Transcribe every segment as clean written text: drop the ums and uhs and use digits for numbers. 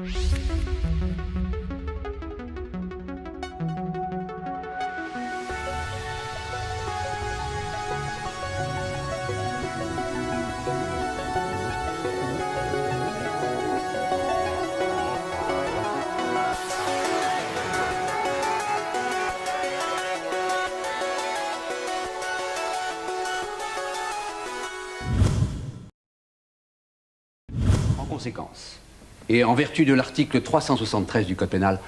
En conséquence, et en vertu de l'article 373 du Code pénal,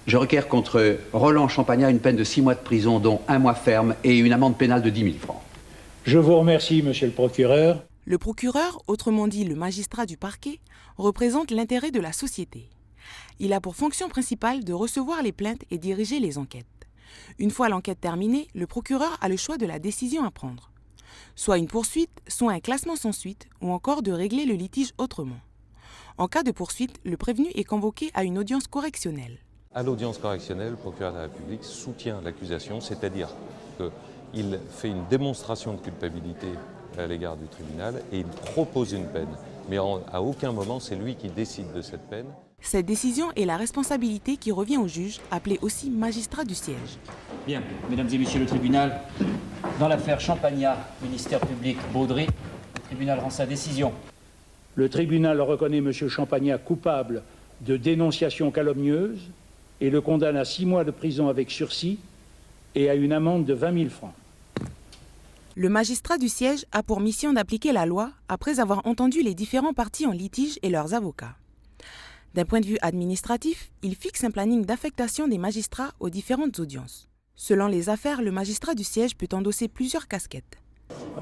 je requiers contre Roland Champagnat une peine de 6 mois de prison, dont 1 mois ferme et une amende pénale de 10 000 francs. Je vous remercie, monsieur le procureur. Le procureur, autrement dit le magistrat du parquet, représente l'intérêt de la société. Il a pour fonction principale de recevoir les plaintes et diriger les enquêtes. Une fois l'enquête terminée, le procureur a le choix de la décision à prendre. Soit une poursuite, soit un classement sans suite, ou encore de régler le litige autrement. En cas de poursuite, le prévenu est convoqué à une audience correctionnelle. À l'audience correctionnelle, le procureur de la République soutient l'accusation, c'est-à-dire qu'il fait une démonstration de culpabilité à l'égard du tribunal et il propose une peine. Mais à aucun moment, c'est lui qui décide de cette peine. Cette décision est la responsabilité qui revient au juge, appelé aussi magistrat du siège. Bien, mesdames et messieurs le tribunal, dans l'affaire Champagnat, ministère public Baudry, le tribunal rend sa décision. Le tribunal reconnaît M. Champagnat coupable de dénonciation calomnieuse et le condamne à 6 mois de prison avec sursis et à une amende de 20 000 francs. Le magistrat du siège a pour mission d'appliquer la loi après avoir entendu les différents partis en litige et leurs avocats. D'un point de vue administratif, il fixe un planning d'affectation des magistrats aux différentes audiences. Selon les affaires, le magistrat du siège peut endosser plusieurs casquettes.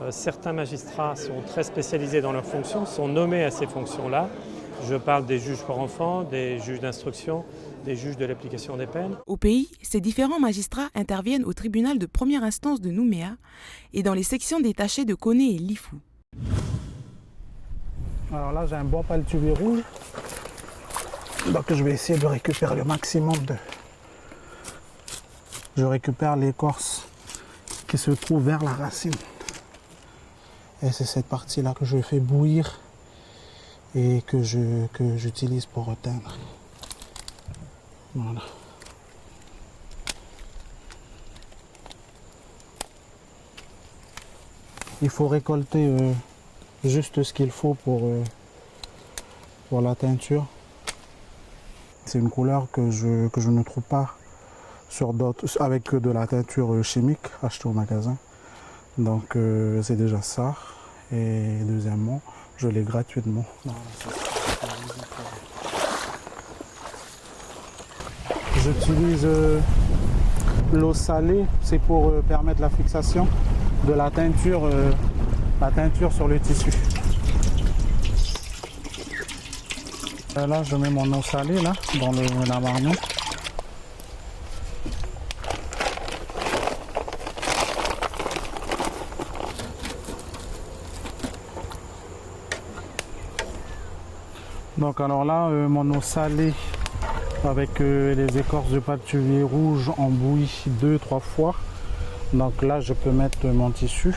Certains magistrats sont très spécialisés dans leurs fonctions, sont nommés à ces fonctions-là. Je parle des juges pour enfants, des juges d'instruction, des juges de l'application des peines. Au pays, ces différents magistrats interviennent au tribunal de première instance de Nouméa et dans les sections détachées de Koné et Lifou. Alors là, j'ai un bon paltuvier rouge. Donc je vais essayer de récupérer le maximum de... Je récupère l'écorce qui se trouve vers la racine. Et c'est cette partie-là que je fais bouillir et que j'utilise pour reteindre. Voilà. Il faut récolter juste ce qu'il faut pour la teinture. C'est une couleur que je ne trouve pas sur d'autres, avec de la teinture chimique achetée au magasin. Donc c'est déjà ça. Et deuxièmement, je l'ai gratuitement. J'utilise l'eau salée, c'est pour permettre la fixation de la teinture sur le tissu. Là, je mets mon eau salée là, dans la marmite. Donc alors là, mon eau salée avec les écorces de paltuvier rouge en bouillie 2-3 fois. Donc là, je peux mettre mon tissu.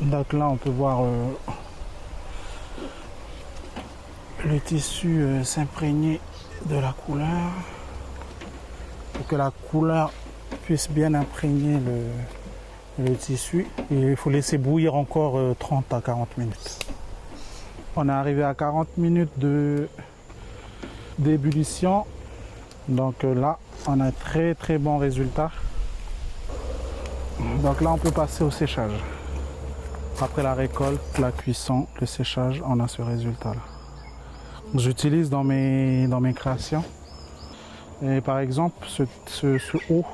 Donc là, on peut voir le tissu s'imprégner de la couleur. Pour que la couleur puisse bien imprégner le tissu. Et il faut laisser bouillir encore 30 à 40 minutes. On est arrivé à 40 minutes d'ébullition. Donc là, on a un très très bon résultat. Donc là, on peut passer au séchage. Après la récolte, la cuisson, le séchage, on a ce résultat-là. J'utilise dans mes créations. Et par exemple, ce haut,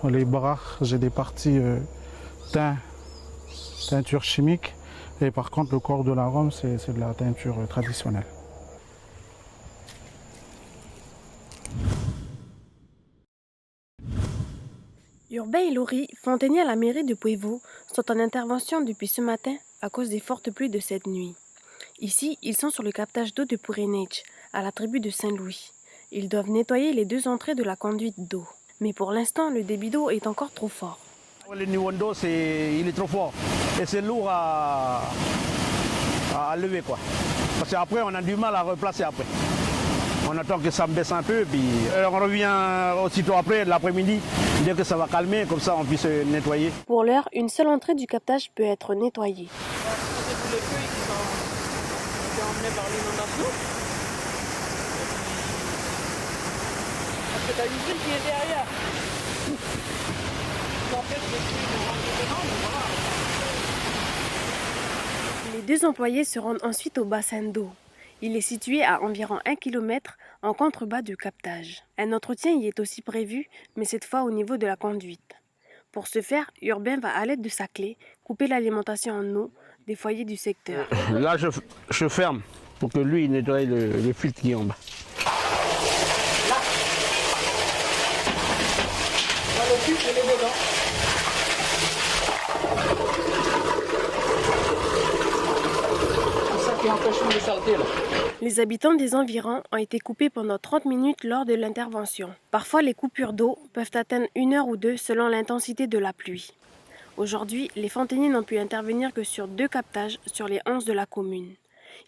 les bras, j'ai des parties teinture chimique. Et par contre, le corps de l'arôme, c'est de la teinture traditionnelle. Urbain et Laurie, fontainiers à la mairie de Puevo, sont en intervention depuis ce matin à cause des fortes pluies de cette nuit. Ici, ils sont sur le captage d'eau de Purenech, à la tribu de Saint-Louis. Ils doivent nettoyer les 2 entrées de la conduite d'eau. Mais pour l'instant, le débit d'eau est encore trop fort. Le niveau d'eau, il est trop fort et c'est lourd à lever, quoi. Parce qu'après, on a du mal à replacer après. On attend que ça me baisse un peu, puis on revient aussitôt après, l'après-midi, dès que ça va calmer, comme ça on puisse nettoyer. Pour l'heure, une seule entrée du captage peut être nettoyée. Les feuilles qui sont emmenées par l'inondation. Parce que t'as l'usine qui est derrière. Ça empêche les feuilles de rentrer dedans, mais voilà. Les deux employés se rendent ensuite au bassin d'eau. Il est situé à environ 1 km en contrebas du captage. Un entretien y est aussi prévu, mais cette fois au niveau de la conduite. Pour ce faire, Urbain va à l'aide de sa clé couper l'alimentation en eau des foyers du secteur. Là, je ferme pour que lui il nettoie le filtre qui est en bas. Là, le filtre il est dedans. C'est ça qui empêche les saletés là. Les habitants des environs ont été coupés pendant 30 minutes lors de l'intervention. Parfois, les coupures d'eau peuvent atteindre 1 heure ou 2 selon l'intensité de la pluie. Aujourd'hui, les fontainiers n'ont pu intervenir que sur 2 captages sur les 11 de la commune.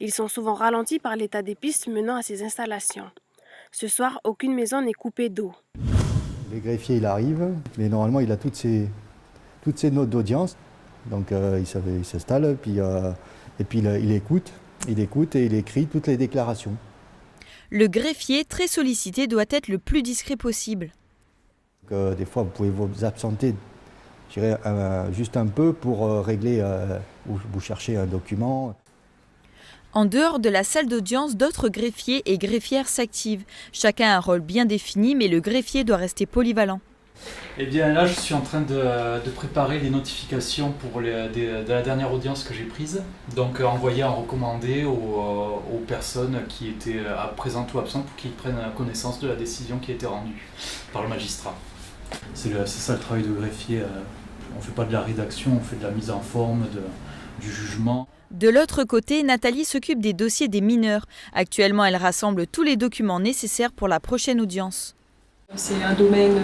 Ils sont souvent ralentis par l'état des pistes menant à ces installations. Ce soir, aucune maison n'est coupée d'eau. Le greffier, il arrive, mais normalement, il a toutes ses notes d'audience. Donc, il s'installe, et puis il écoute et il écrit toutes les déclarations. Le greffier, très sollicité, doit être le plus discret possible. Donc, des fois, vous pouvez vous absenter, je dirais, juste un peu pour régler ou vous cherchez un document. En dehors de la salle d'audience, d'autres greffiers et greffières s'activent. Chacun a un rôle bien défini, mais le greffier doit rester polyvalent. Eh bien là, je suis en train de préparer les notifications pour de la dernière audience que j'ai prise. Donc envoyer en recommandé aux personnes qui étaient présentes ou absentes pour qu'ils prennent connaissance de la décision qui a été rendue par le magistrat. C'est ça le travail de greffier. On ne fait pas de la rédaction, on fait de la mise en forme, du jugement. De l'autre côté, Nathalie s'occupe des dossiers des mineurs. Actuellement, elle rassemble tous les documents nécessaires pour la prochaine audience. C'est un domaine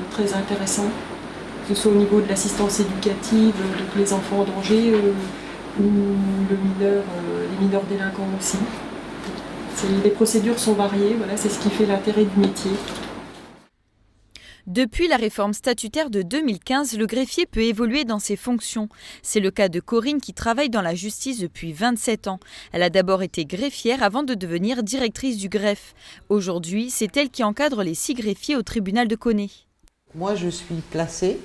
très intéressant, que ce soit au niveau de l'assistance éducative, de les enfants en danger ou les mineurs délinquants aussi. Les procédures sont variées, voilà, c'est ce qui fait l'intérêt du métier. Depuis la réforme statutaire de 2015, le greffier peut évoluer dans ses fonctions. C'est le cas de Corinne qui travaille dans la justice depuis 27 ans. Elle a d'abord été greffière avant de devenir directrice du greffe. Aujourd'hui, c'est elle qui encadre les 6 greffiers au tribunal de Koné. Moi, je suis placée,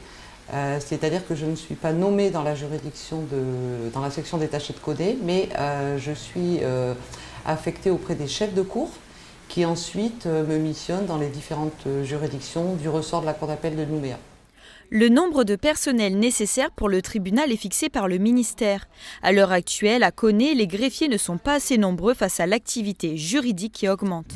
c'est-à-dire que je ne suis pas nommée dans la juridiction dans la section détachée de Koné, mais je suis affectée auprès des chefs de cour qui ensuite me missionnent dans les différentes juridictions du ressort de la cour d'appel de Nouméa. Le nombre de personnel nécessaire pour le tribunal est fixé par le ministère. À l'heure actuelle, à Koné, les greffiers ne sont pas assez nombreux face à l'activité juridique qui augmente.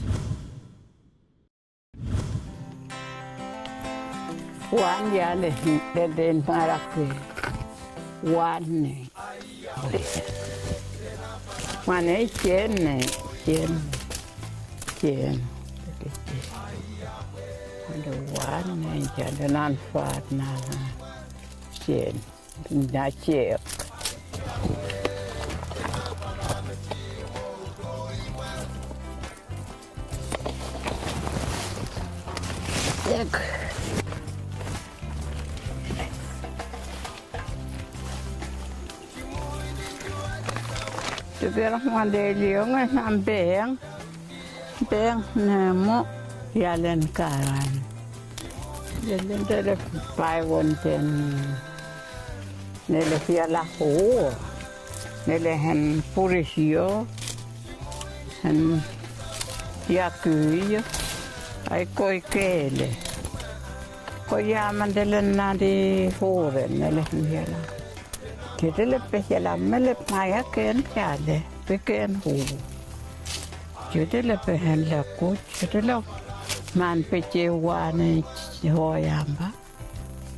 Man pece wane hoyamba.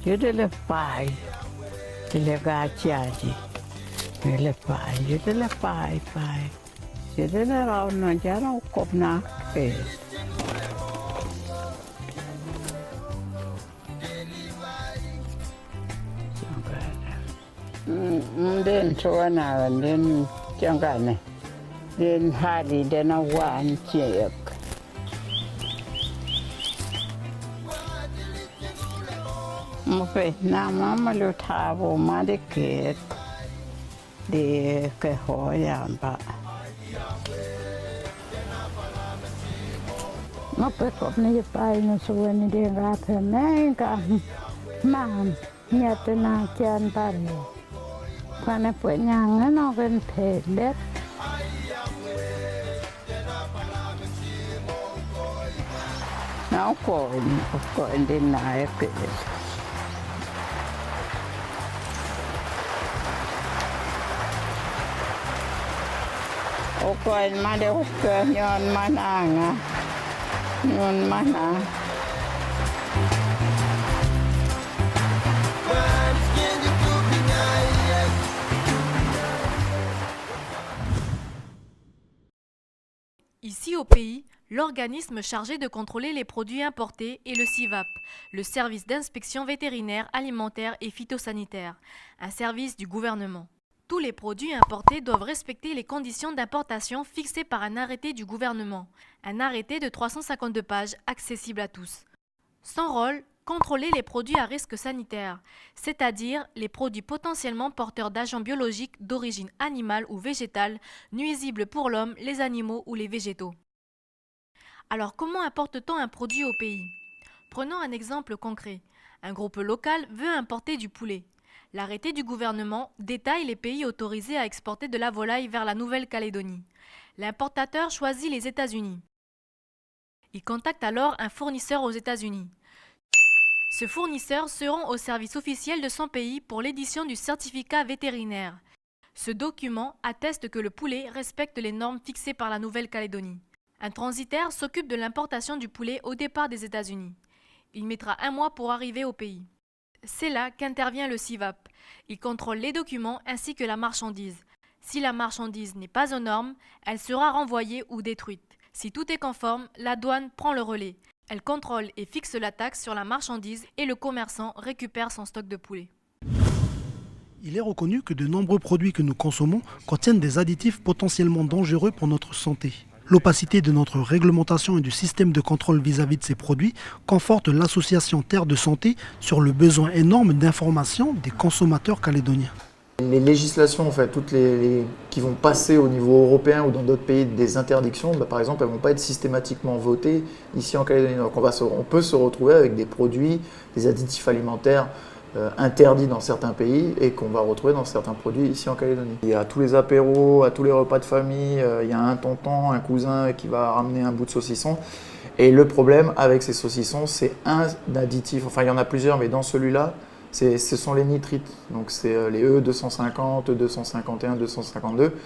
Yudele pai. Ile gachiaji. Ile pai. Yudele pai. Yudele rauno jara kopna pe. Den choana den changane. Den hari den awan tiek. Mope na mama lo tabo madeket de ke hoyamba. Mope kop ne pai no suweni de rape menga. Mam nyatena kian pare. Pana punyanga no gen pelet. Now coin din na ek. O coin ma de ke nyon mananga. Nyon mana. Ici au pays, l'organisme chargé de contrôler les produits importés est le CIVAP, le service d'inspection vétérinaire, alimentaire et phytosanitaire, un service du gouvernement. Tous les produits importés doivent respecter les conditions d'importation fixées par un arrêté du gouvernement, un arrêté de 352 pages accessible à tous. Son rôle, contrôler les produits à risque sanitaire, c'est-à-dire les produits potentiellement porteurs d'agents biologiques d'origine animale ou végétale, nuisibles pour l'homme, les animaux ou les végétaux. Alors comment importe-t-on un produit au pays? Prenons un exemple concret. Un groupe local veut importer du poulet. L'arrêté du gouvernement détaille les pays autorisés à exporter de la volaille vers la Nouvelle-Calédonie. L'importateur choisit les États-Unis. Il contacte alors un fournisseur aux États-Unis. Ce fournisseur se rend au service officiel de son pays pour l'édition du certificat vétérinaire. Ce document atteste que le poulet respecte les normes fixées par la Nouvelle-Calédonie. Un transitaire s'occupe de l'importation du poulet au départ des États-Unis. Il mettra 1 mois pour arriver au pays. C'est là qu'intervient le CIVAP. Il contrôle les documents ainsi que la marchandise. Si la marchandise n'est pas aux normes, elle sera renvoyée ou détruite. Si tout est conforme, la douane prend le relais. Elle contrôle et fixe la taxe sur la marchandise et le commerçant récupère son stock de poulet. Il est reconnu que de nombreux produits que nous consommons contiennent des additifs potentiellement dangereux pour notre santé. L'opacité de notre réglementation et du système de contrôle vis-à-vis de ces produits conforte l'association Terre de Santé sur le besoin énorme d'information des consommateurs calédoniens. Les législations, en fait, toutes les qui vont passer au niveau européen ou dans d'autres pays des interdictions, par exemple, elles ne vont pas être systématiquement votées ici en Calédonie. Donc on peut se retrouver avec des produits, des additifs alimentaires interdits dans certains pays et qu'on va retrouver dans certains produits ici en Calédonie. Il y a tous les apéros, à tous les repas de famille, il y a un tonton, un cousin qui va ramener un bout de saucisson. Et le problème avec ces saucissons, c'est un additif, enfin il y en a plusieurs, mais dans celui-là, ce sont les nitrites. Donc c'est les E250, E251, 252,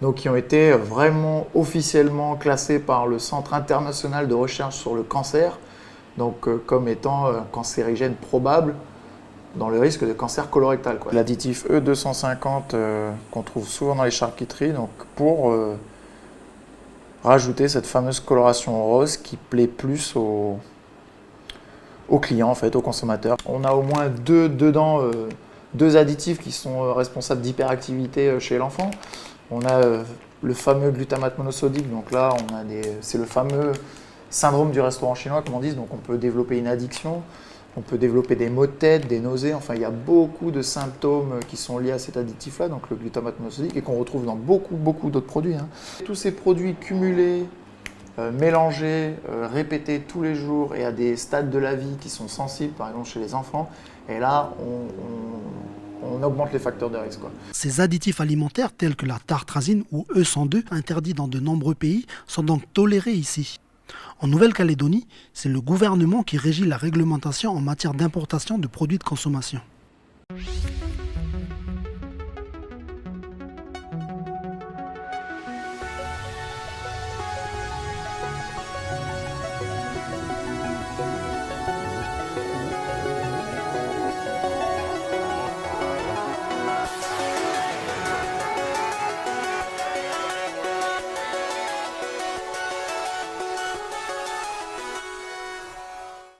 donc qui ont été vraiment officiellement classés par le Centre international de recherche sur le cancer, donc comme étant cancérigène probable dans le risque de cancer colorectal. L'additif E250 qu'on trouve souvent dans les charcuteries, donc pour rajouter cette fameuse coloration rose qui plaît plus aux clients, en fait, aux consommateurs. On a au moins deux additifs qui sont responsables d'hyperactivité chez l'enfant. On a le fameux glutamate monosodique, donc là c'est le fameux syndrome du restaurant chinois, comme on dit, donc on peut développer une addiction. On peut développer des maux de tête, des nausées, enfin il y a beaucoup de symptômes qui sont liés à cet additif-là, donc le glutamate monosodique, et qu'on retrouve dans beaucoup d'autres produits. Tous ces produits cumulés, mélangés, répétés tous les jours et à des stades de la vie qui sont sensibles, par exemple chez les enfants, et là on augmente les facteurs de risque. Ces additifs alimentaires tels que la tartrazine ou E102, interdits dans de nombreux pays, sont donc tolérés ici. En Nouvelle-Calédonie, c'est le gouvernement qui régit la réglementation en matière d'importation de produits de consommation.